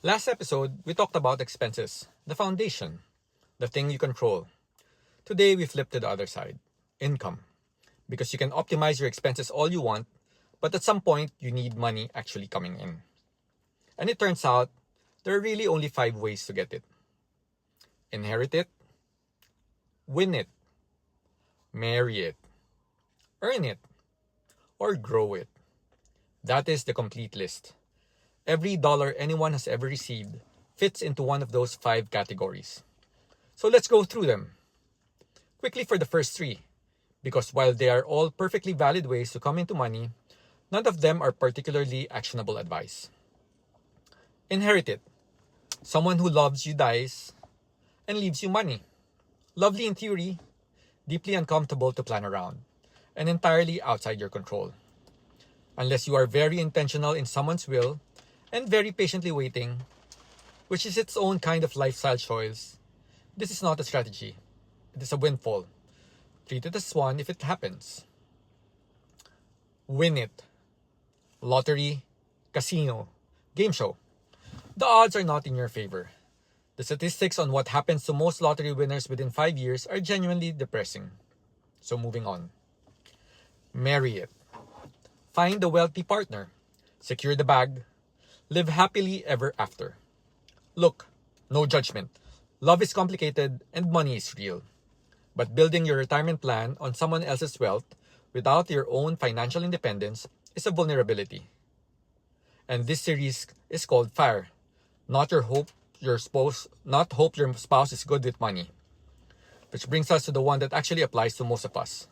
Last episode, we talked about expenses, the foundation, the thing you control. Today, we flip to the other side, income. Because you can optimize your expenses all you want, but at some point, you need money actually coming in. And it turns out, there are really only 5 ways to get it. Inherit it, win it, marry it, earn it, or grow it. That is the complete list. Every dollar anyone has ever received fits into one of those 5 categories. So let's go through them. Quickly for the first 3, because while they are all perfectly valid ways to come into money, none of them are particularly actionable advice. Inherit it. Someone who loves you dies and leaves you money. Lovely in theory, deeply uncomfortable to plan around, and entirely outside your control. Unless you are very intentional in someone's will and very patiently waiting, which is its own kind of lifestyle choice, this is not a strategy. It is a windfall. Treat it as one if it happens. Win it. Lottery, casino, game show. The odds are not in your favor. The statistics on what happens to most lottery winners within 5 years are genuinely depressing. So moving on. Marry it. Find a wealthy partner. Secure the bag. Live happily ever after. Look, no judgment. Love is complicated and money is real. But building your retirement plan on someone else's wealth without your own financial independence is a vulnerability. And this series is called FIRE. Not hope your spouse is good with money. Which brings us to the one that actually applies to most of us.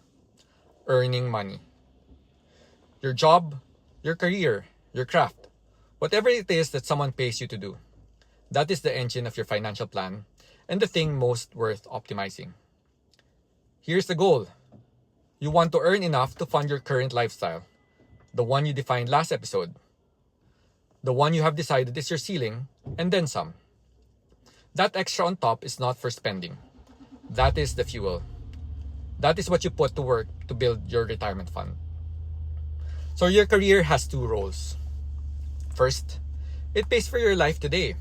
Earning money. Your job, your career, your craft, whatever it is that someone pays you to do. That is the engine of your financial plan and the thing most worth optimizing. Here's the goal. You want to earn enough to fund your current lifestyle, the one you defined last episode, the one you have decided is your ceiling, and then some. That extra on top is not for spending. That is the fuel. That is what you put to work to build your retirement fund. So your career has 2 roles. First, it pays for your life today.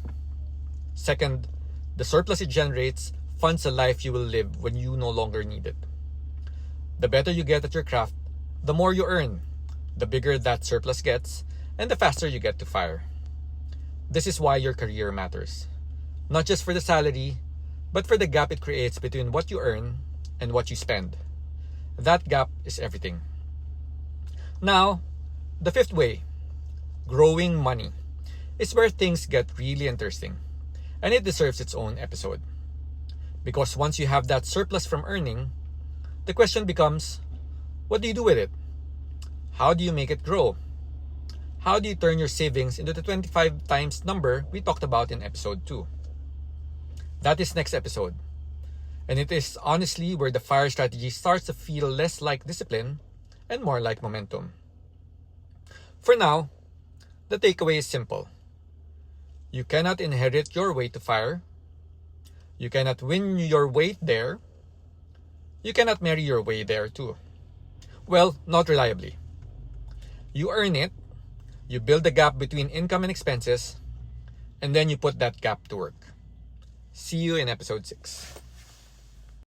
Second, the surplus it generates funds a life you will live when you no longer need it. The better you get at your craft, the more you earn, the bigger that surplus gets, and the faster you get to FIRE. This is why your career matters. Not just for the salary, but for the gap it creates between what you earn and what you spend. That gap is everything. Now, the 5th way, growing money, is where things get really interesting, and it deserves its own episode. Because once you have that surplus from earning, the question becomes, what do you do with it? How do you make it grow? How do you turn your savings into the 25 times number we talked about in episode 2? That is next episode. And it is honestly where the FIRE strategy starts to feel less like discipline and more like momentum. For now, the takeaway is simple. You cannot inherit your way to FIRE. You cannot win your way there. You cannot marry your way there too. Well, not reliably. You earn it, you build the gap between income and expenses, and then you put that gap to work. See you in episode 6.